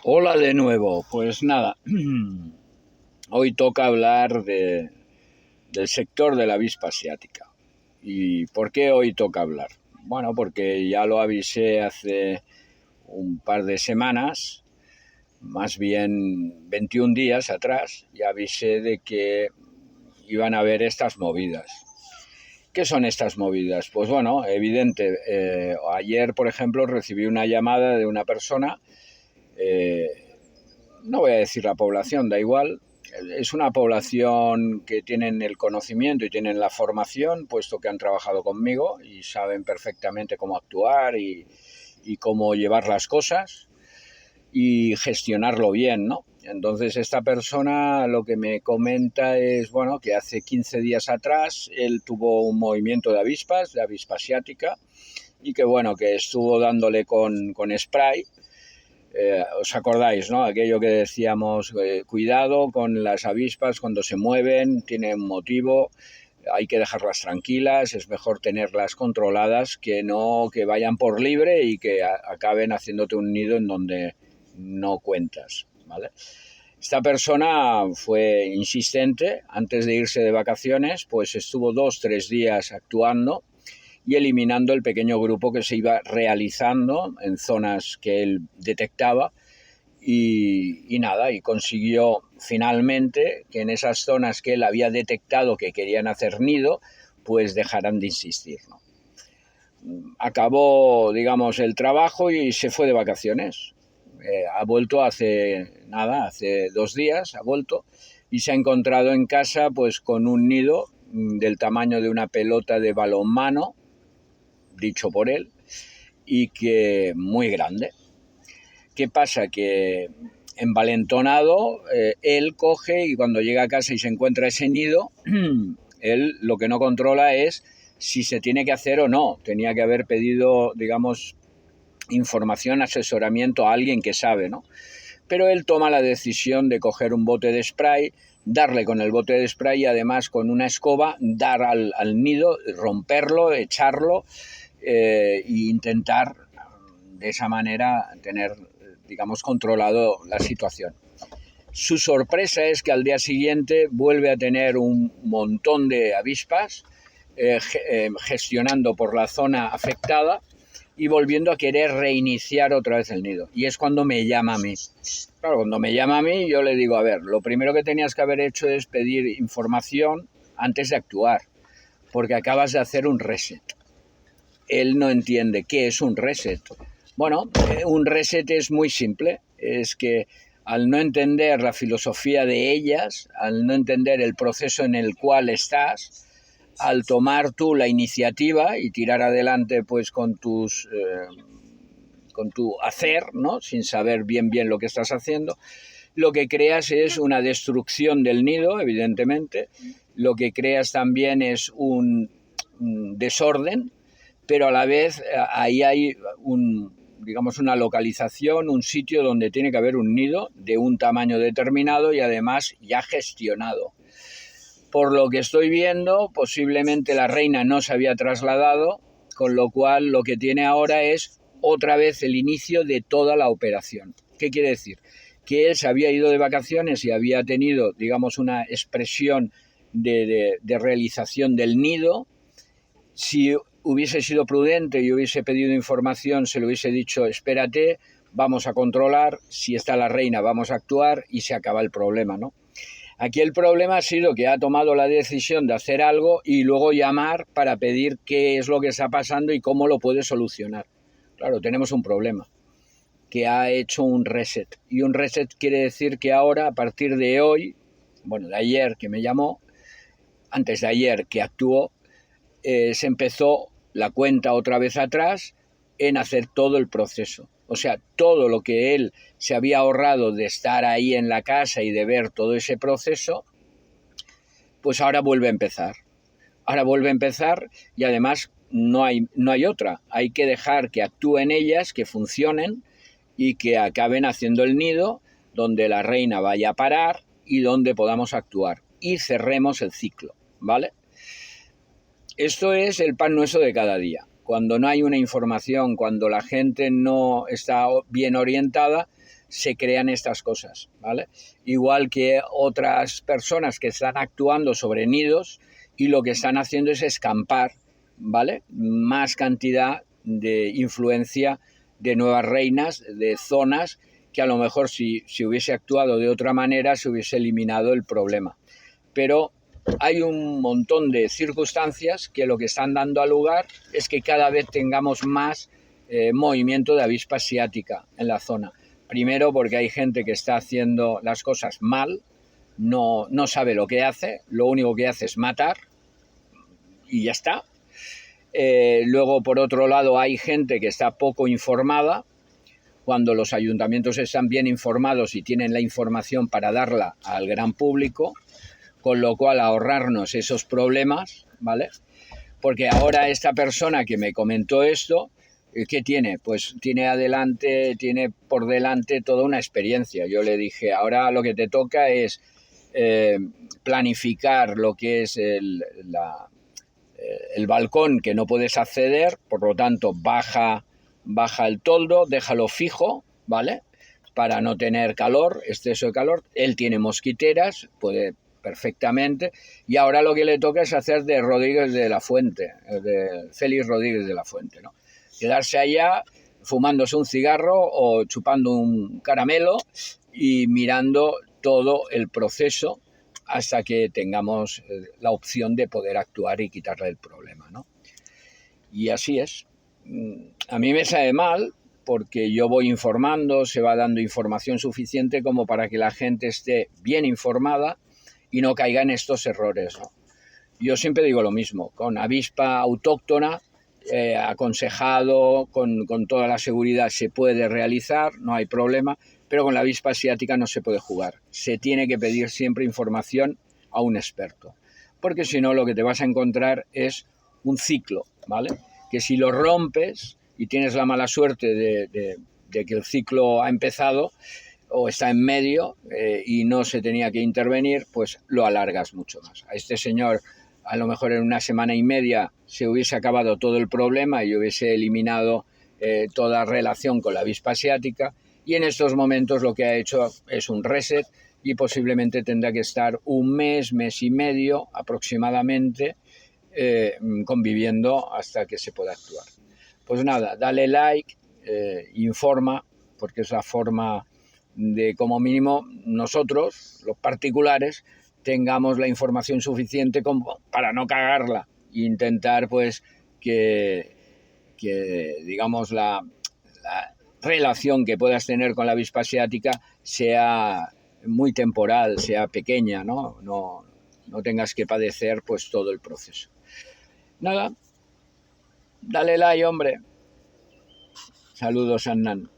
Hola de nuevo, pues nada, hoy toca hablar del sector de la avispa asiática. ¿Y por qué hoy toca hablar? Bueno, porque ya lo avisé hace un par de semanas, más bien 21 días atrás, ya avisé de que iban a haber estas movidas. ¿Qué son estas movidas? Pues bueno, evidente, ayer por ejemplo recibí una llamada de una persona, eh, no voy a decir la población, da igual, es una población que tienen el conocimiento y tienen la formación, puesto que han trabajado conmigo y saben perfectamente cómo actuar y cómo llevar las cosas y gestionarlo bien, ¿no? Entonces esta persona lo que me comenta es, bueno, que hace 15 días atrás él tuvo un movimiento de avispas, de avispa asiática, y que bueno, que estuvo dándole con spray. ¿Os acordáis, no? Aquello que decíamos, cuidado con las avispas cuando se mueven, tienen un motivo, hay que dejarlas tranquilas, es mejor tenerlas controladas que no que vayan por libre y que acaben haciéndote un nido en donde no cuentas, ¿vale? Esta persona fue insistente, antes de irse de vacaciones, pues estuvo 2 o 3 días actuando y eliminando el pequeño grupo que se iba realizando en zonas que él detectaba y nada, y consiguió finalmente que en esas zonas que él había detectado que querían hacer nido, pues dejaran de insistir, ¿no? Acabó, digamos, el trabajo y se fue de vacaciones. Ha vuelto hace 2 días, ha vuelto y se ha encontrado en casa pues con un nido del tamaño de una pelota de balonmano, dicho por él, y que muy grande. ¿Qué pasa? Que envalentonado, él coge y cuando llega a casa y se encuentra ese nido, él lo que no controla es si se tiene que hacer o no. Tenía que haber pedido, digamos, información, asesoramiento a alguien que sabe, ¿no? Pero él toma la decisión de coger un bote de spray, darle con el bote de spray y además con una escoba dar al nido, romperlo, echarlo e intentar de esa manera tener, digamos, controlado la situación. Su sorpresa es que al día siguiente vuelve a tener un montón de avispas gestionando por la zona afectada y volviendo a querer reiniciar otra vez el nido. Y es cuando me llama a mí. Claro, cuando me llama a mí yo le digo, a ver, lo primero que tenías que haber hecho es pedir información antes de actuar, porque acabas de hacer un reset. Él no entiende qué es un reset. Bueno, un reset es muy simple, es que al no entender la filosofía de ellas, al no entender el proceso en el cual estás, al tomar tú la iniciativa y tirar adelante pues con tu hacer, ¿no? Sin saber bien lo que estás haciendo, lo que creas es una destrucción del nido, evidentemente, lo que creas también es un desorden, pero a la vez ahí hay digamos, una localización, un sitio donde tiene que haber un nido de un tamaño determinado y además ya gestionado. Por lo que estoy viendo, posiblemente la reina no se había trasladado, con lo cual lo que tiene ahora es otra vez el inicio de toda la operación. ¿Qué quiere decir? Que él se había ido de vacaciones y había tenido, digamos, una expresión de realización del nido. Si hubiese sido prudente y hubiese pedido información, se le hubiese dicho, espérate, vamos a controlar, si está la reina vamos a actuar y se acaba el problema, ¿no? Aquí el problema ha sido que ha tomado la decisión de hacer algo y luego llamar para pedir qué es lo que está pasando y cómo lo puede solucionar. Claro, tenemos un problema, que ha hecho un reset. Y un reset quiere decir que ahora, a partir de hoy, bueno, de ayer que me llamó, antes de ayer que actuó, se empezó la cuenta otra vez atrás en hacer todo el proceso. O sea, todo lo que él se había ahorrado de estar ahí en la casa y de ver todo ese proceso, pues ahora vuelve a empezar. Ahora vuelve a empezar y además no hay otra. Hay que dejar que actúen ellas, que funcionen y que acaben haciendo el nido donde la reina vaya a parar y donde podamos actuar. Y cerremos el ciclo, ¿vale? Esto es el pan nuestro de cada día. Cuando no hay una información, cuando la gente no está bien orientada, se crean estas cosas, ¿vale? Igual que otras personas que están actuando sobre nidos y lo que están haciendo es escampar, ¿vale? Más cantidad de influencia de nuevas reinas, de zonas que a lo mejor si hubiese actuado de otra manera se hubiese eliminado el problema. Pero hay un montón de circunstancias que lo que están dando a lugar es que cada vez tengamos más movimiento de avispa asiática en la zona. Primero porque hay gente que está haciendo las cosas mal, no sabe lo que hace, lo único que hace es matar y ya está. Luego, por otro lado, hay gente que está poco informada. Cuando los ayuntamientos están bien informados y tienen la información para darla al gran público, con lo cual ahorrarnos esos problemas, ¿vale? Porque ahora esta persona que me comentó esto, ¿qué tiene? Pues tiene por delante toda una experiencia. Yo le dije, ahora lo que te toca es planificar lo que es el balcón que no puedes acceder, por lo tanto baja el toldo, déjalo fijo, ¿vale? Para no tener calor, exceso de calor. Él tiene mosquiteras, puede perfectamente, y ahora lo que le toca es hacer de Rodríguez de la Fuente, de Félix Rodríguez de la Fuente, ¿no? Quedarse allá fumándose un cigarro o chupando un caramelo y mirando todo el proceso hasta que tengamos la opción de poder actuar y quitarle el problema, ¿no? Y así es. A mí me sabe mal porque yo voy informando, se va dando información suficiente como para que la gente esté bien informada y no caiga en estos errores, ¿no? Yo siempre digo lo mismo, con avispa autóctona, aconsejado, con toda la seguridad se puede realizar, no hay problema, pero con la avispa asiática no se puede jugar. Se tiene que pedir siempre información a un experto, porque si no lo que te vas a encontrar es un ciclo, ¿vale? Que si lo rompes y tienes la mala suerte de que el ciclo ha empezado o está en medio y no se tenía que intervenir, pues lo alargas mucho más. A este señor a lo mejor en una semana y media se hubiese acabado todo el problema y hubiese eliminado toda relación con la avispa asiática, y en estos momentos lo que ha hecho es un reset y posiblemente tendrá que estar un mes y medio aproximadamente conviviendo hasta que se pueda actuar. Pues nada, dale like, informa, porque es la forma de, como mínimo, nosotros, los particulares, tengamos la información suficiente como para no cagarla e intentar pues que digamos la relación que puedas tener con la avispa asiática sea muy temporal, sea pequeña, ¿no? No tengas que padecer pues todo el proceso. Nada, dale like, hombre. Saludos, Annan.